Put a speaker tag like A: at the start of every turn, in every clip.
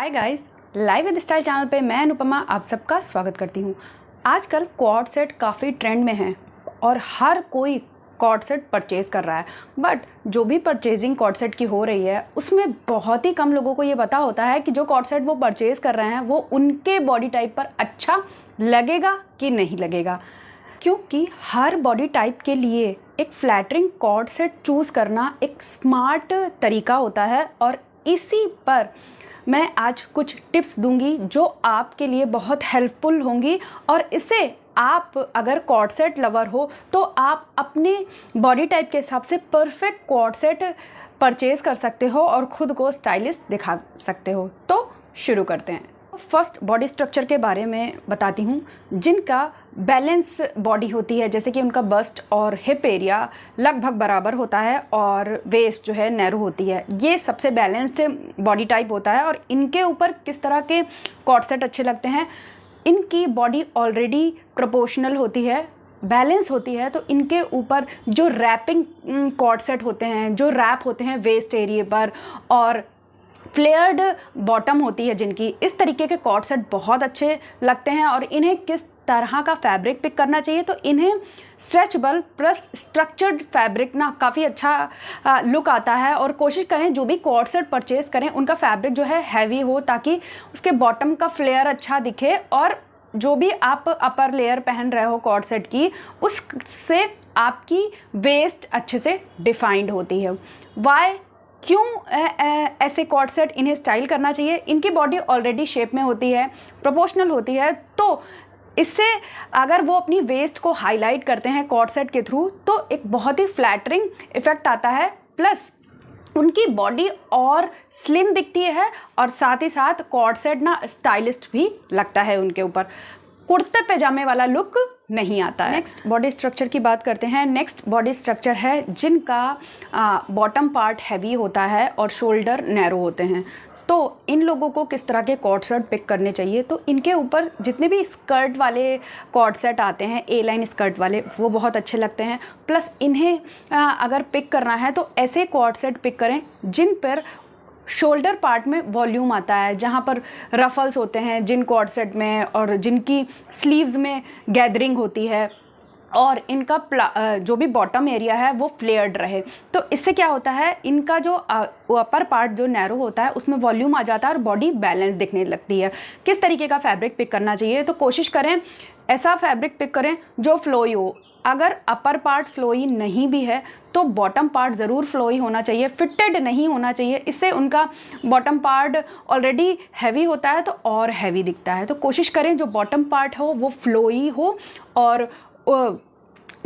A: Hi guys, live with style channel पे मैं अनुपमा आप सबका स्वागत करती हूँ। आजकल कॉर्ड सेट काफ़ी ट्रेंड में है और हर कोई कॉर्ड सेट परचेज कर रहा है। बट जो भी परचेजिंग कॉर्ड सेट की हो रही है उसमें बहुत ही कम लोगों को ये पता होता है कि जो कॉर्ड सेट वो परचेज कर रहे हैं वो उनके बॉडी टाइप पर अच्छा लगेगा कि नहीं लगेगा, क्योंकि हर बॉडी टाइप के लिए एक फ्लैटरिंग कॉर्ड सेट चूज़ करना एक स्मार्ट तरीका होता है। और इसी पर मैं आज कुछ टिप्स दूंगी जो आपके लिए बहुत हेल्पफुल होंगी और इससे आप अगर कॉर्ड सेट लवर हो तो आप अपने बॉडी टाइप के हिसाब से परफेक्ट कॉर्ड सेट परचेज़ कर सकते हो और ख़ुद को स्टाइलिश दिखा सकते हो। तो शुरू करते हैं। फर्स्ट बॉडी स्ट्रक्चर के बारे में बताती हूँ। जिनका बैलेंस बॉडी होती है, जैसे कि उनका बस्ट और हिप एरिया लगभग बराबर होता है और वेस्ट जो है नैरो होती है, ये सबसे बैलेंस्ड बॉडी टाइप होता है। और इनके ऊपर किस तरह के कॉर्ड सेट अच्छे लगते हैं, इनकी बॉडी ऑलरेडी प्रोपोर्शनल होती है, बैलेंस होती है, तो इनके ऊपर जो रैपिंग कॉर्ड सेट होते हैं, जो रैप होते हैं वेस्ट एरिया पर और फ्लेयर्ड बॉटम होती है जिनकी, इस तरीके के कॉर्ड सेट बहुत अच्छे लगते हैं। और इन्हें किस तरह का फैब्रिक पिक करना चाहिए, तो इन्हें स्ट्रेचेबल प्लस स्ट्रक्चर्ड फैब्रिक ना काफ़ी अच्छा लुक आता है। और कोशिश करें जो भी कॉर्ड सेट परचेज करें उनका फैब्रिक जो है हैवी हो ताकि उसके बॉटम का फ्लेयर अच्छा दिखे और जो भी आप अपर लेयर पहन रहे हो कॉर्ड सेट की उससे आपकी वेस्ट अच्छे से डिफाइंड होती है। वाई क्यों ऐसे कॉर्ड सेट इन्हें स्टाइल करना चाहिए, इनकी बॉडी ऑलरेडी शेप में होती है, प्रोपोर्शनल होती है, तो इससे अगर वो अपनी वेस्ट को हाईलाइट करते हैं कॉर्ड सेट के थ्रू तो एक बहुत ही फ्लैटरिंग इफेक्ट आता है। प्लस उनकी बॉडी और स्लिम दिखती है और साथ ही साथ कॉर्ड सेट ना स्टाइलिस्ट भी लगता है उनके ऊपर, कुर्ते पैजामे वाला लुक नहीं आता है। नेक्स्ट बॉडी स्ट्रक्चर की बात करते हैं। नेक्स्ट बॉडी स्ट्रक्चर है जिनका बॉटम पार्ट हैवी होता है और शोल्डर नैरो होते हैं। तो इन लोगों को किस तरह के कॉर्ड सेट पिक करने चाहिए, तो इनके ऊपर जितने भी स्कर्ट वाले कॉर्ड सेट आते हैं, ए लाइन स्कर्ट वाले, वो बहुत अच्छे लगते हैं। प्लस इन्हें अगर पिक करना है तो ऐसे कॉर्ड सेट पिक करें जिन पर शोल्डर पार्ट में वॉल्यूम आता है, जहाँ पर रफल्स होते हैं जिन कॉर्ड सेट में और जिनकी स्लीव्स में गैदरिंग होती है और इनका जो भी बॉटम एरिया है वो फ्लेयर्ड रहे। तो इससे क्या होता है, इनका जो अपर पार्ट जो नैरो होता है उसमें वॉल्यूम आ जाता है और बॉडी बैलेंस दिखने लगती है। किस तरीके का फैब्रिक पिक करना चाहिए, तो कोशिश करें ऐसा फैब्रिक पिक करें जो फ्लोई हो। अगर अपर पार्ट फ्लोई नहीं भी है तो बॉटम पार्ट ज़रूर फ्लोई होना चाहिए, फिटेड नहीं होना चाहिए। इससे उनका बॉटम पार्ट ऑलरेडी हैवी होता है तो और हैवी दिखता है। तो कोशिश करें जो बॉटम पार्ट हो वो फ्लोई हो और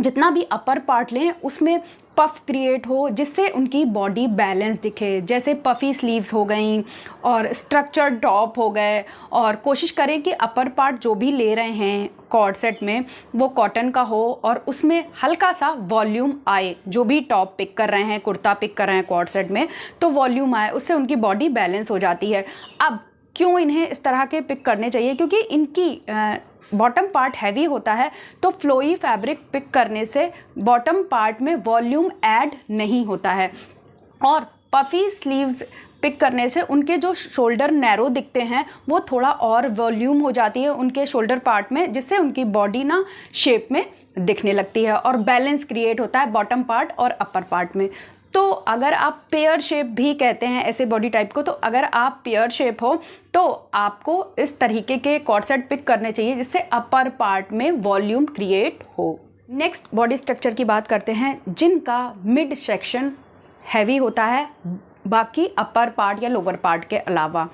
A: जितना भी अपर पार्ट लें उसमें पफ क्रिएट हो जिससे उनकी बॉडी बैलेंस दिखे, जैसे पफ़ी स्लीव्स हो गई और स्ट्रक्चर्ड टॉप हो गए। और कोशिश करें कि अपर पार्ट जो भी ले रहे हैं कॉर्ड सेट में वो कॉटन का हो और उसमें हल्का सा वॉल्यूम आए। जो भी टॉप पिक कर रहे हैं, कुर्ता पिक कर रहे हैं कॉर्ड सेट में, तो वॉल्यूम आए, उससे उनकी बॉडी बैलेंस हो जाती है। अब क्यों इन्हें इस तरह के पिक करने चाहिए, क्योंकि इनकी बॉटम पार्ट हैवी होता है तो फ्लोई फैब्रिक पिक करने से बॉटम पार्ट में वॉल्यूम ऐड नहीं होता है और पफ़ी स्लीव्स पिक करने से उनके जो शोल्डर नैरो दिखते हैं वो थोड़ा और वॉल्यूम हो जाती है उनके शोल्डर पार्ट में, जिससे उनकी बॉडी ना शेप में दिखने लगती है और बैलेंस क्रिएट होता है बॉटम पार्ट और अपर पार्ट में। तो अगर आप पेयर शेप भी कहते हैं ऐसे बॉडी टाइप को, तो अगर आप पेयर शेप हो तो आपको इस तरीके के कॉर्ड सेट पिक करने चाहिए जिससे अपर पार्ट में वॉल्यूम क्रिएट हो। नेक्स्ट बॉडी स्ट्रक्चर की बात करते हैं जिनका मिड सेक्शन हैवी होता है बाकी अपर पार्ट या लोअर पार्ट के अलावा।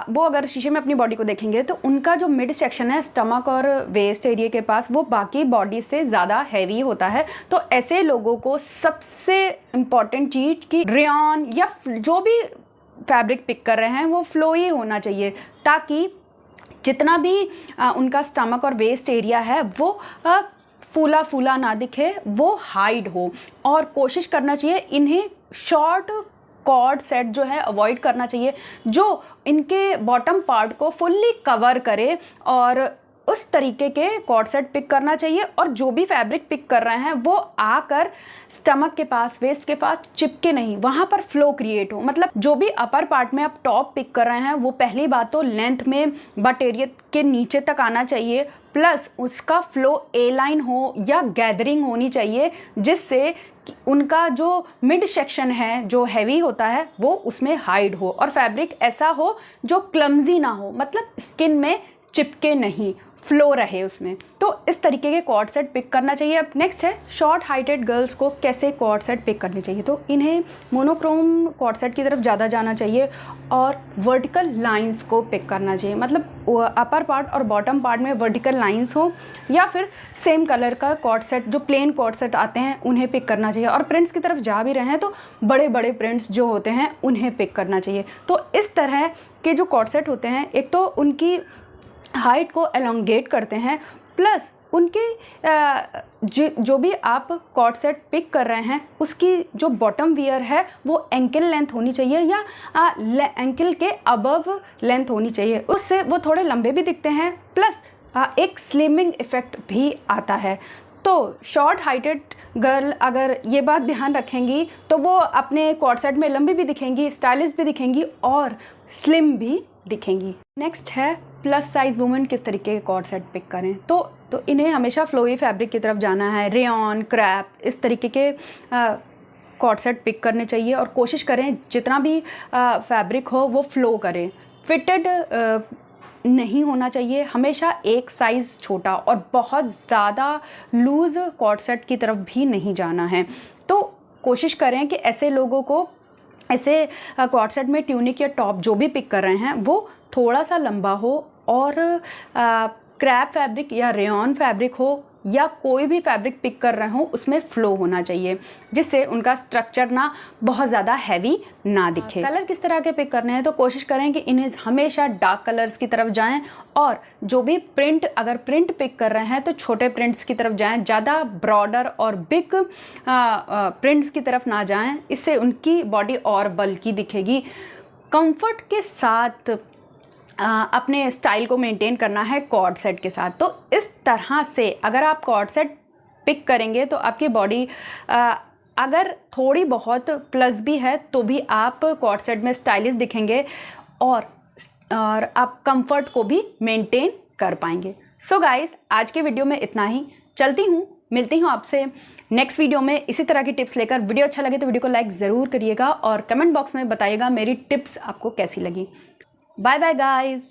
A: वो अगर शीशे में अपनी बॉडी को देखेंगे तो उनका जो मिड सेक्शन है स्टमक और वेस्ट एरिया के पास वो बाकी बॉडी से ज़्यादा हैवी होता है। तो ऐसे लोगों को सबसे इम्पॉर्टेंट चीज़ कि रेयॉन या जो भी फैब्रिक पिक कर रहे हैं वो फ्लोई होना चाहिए ताकि जितना भी उनका स्टमक और वेस्ट एरिया है वो फूला फूला ना दिखे, वो हाइड हो। और कोशिश करना चाहिए इन्हें शॉर्ट कॉर्ड सेट जो है अवॉइड करना चाहिए जो इनके बॉटम पार्ट को फुल्ली कवर करे और उस तरीके के कॉर्ड सेट पिक करना चाहिए और जो भी फैब्रिक पिक कर रहे हैं वो आकर स्टमक के पास, वेस्ट के पास चिपके नहीं, वहाँ पर फ्लो क्रिएट हो। मतलब जो भी अपर पार्ट में आप टॉप पिक कर रहे हैं वो पहली बात तो लेंथ में बट एरिया के नीचे तक आना चाहिए, प्लस उसका फ्लो ए लाइन हो या गैदरिंग होनी चाहिए, जिससे उनका जो मिड सेक्शन है जो हैवी होता है वो उसमें हाइड हो और फैब्रिक ऐसा हो जो क्लमजी ना हो, मतलब स्किन में चिपके नहीं, फ्लो रहे उसमें। तो इस तरीके के कॉर्ड सेट पिक करना चाहिए। अब नेक्स्ट है शॉर्ट हाइटेड गर्ल्स को कैसे कॉर्ड सेट पिक करने चाहिए। तो इन्हें मोनोक्रोम कॉर्ड सेट की तरफ ज़्यादा जाना चाहिए और वर्टिकल लाइंस को पिक करना चाहिए। मतलब अपर पार्ट और बॉटम पार्ट में वर्टिकल लाइंस हो या फिर सेम कलर का कॉर्ड सेट, जो प्लेन कॉर्ड सेट आते हैं उन्हें पिक करना चाहिए। और प्रिंट्स की तरफ जा भी रहे हैं तो बड़े बड़े प्रिंट्स जो होते हैं उन्हें पिक करना चाहिए। तो इस तरह के जो कॉर्ड सेट होते हैं, एक तो उनकी हाइट को एलोंगेट करते हैं, प्लस उनके जो भी आप कॉर्ड सेट पिक कर रहे हैं उसकी जो बॉटम वियर है वो एंकल लेंथ होनी चाहिए या एंकल के अबव लेंथ होनी चाहिए। उससे वो थोड़े लंबे भी दिखते हैं, प्लस एक स्लिमिंग इफ़ेक्ट भी आता है। तो शॉर्ट हाइटेड गर्ल अगर ये बात ध्यान रखेंगी तो वो अपने कॉर्ड सेट में लंबी भी दिखेंगी, स्टाइलिश भी दिखेंगी और स्लिम भी दिखेंगी। नेक्स्ट है प्लस साइज़ वुमेन किस तरीके के कॉर्ड सेट पिक करें। तो इन्हें हमेशा फ्लोई फैब्रिक की तरफ जाना है, रेयॉन, क्रैप, इस तरीके के कॉर्ड सेट पिक करने चाहिए और कोशिश करें जितना भी फैब्रिक हो वो फ्लो करे। फिटेड नहीं होना चाहिए, हमेशा एक साइज़ छोटा और बहुत ज़्यादा लूज़ कॉर्ड सेट की तरफ भी नहीं जाना है। तो कोशिश करें कि ऐसे लोगों को ऐसे कॉर्ड सेट में ट्यूनिक या टॉप जो भी पिक कर रहे हैं वो थोड़ा सा लंबा हो और क्रैप फैब्रिक या रेयॉन फैब्रिक हो या कोई भी फैब्रिक पिक कर रहे हो उसमें फ़्लो होना चाहिए, जिससे उनका स्ट्रक्चर ना बहुत ज़्यादा हैवी ना दिखे। कलर किस तरह के पिक करने हैं तो कोशिश करें कि इन्हें हमेशा डार्क कलर्स की तरफ जाएं और जो भी प्रिंट, अगर प्रिंट पिक कर रहे हैं तो छोटे प्रिंट्स की तरफ जाएं, ज़्यादा ब्रॉडर और बिग प्रिंट्स की तरफ ना जाएं, इससे उनकी बॉडी और बल्की दिखेगी। कंफर्ट के साथ अपने स्टाइल को मेंटेन करना है कॉर्ड सेट के साथ। तो इस तरह से अगर आप कॉर्ड सेट पिक करेंगे तो आपकी बॉडी अगर थोड़ी बहुत प्लस भी है तो भी आप कॉर्ड सेट में स्टाइलिश दिखेंगे और आप कंफर्ट को भी मेंटेन कर पाएंगे। सो गाइस, आज के वीडियो में इतना ही। चलती हूँ, मिलती हूँ आपसे नेक्स्ट वीडियो में इसी तरह की टिप्स लेकर। वीडियो अच्छा लगे तो वीडियो को लाइक ज़रूर करिएगा और कमेंट बॉक्स में बताइएगा मेरी टिप्स आपको कैसी लगी। Bye bye guys.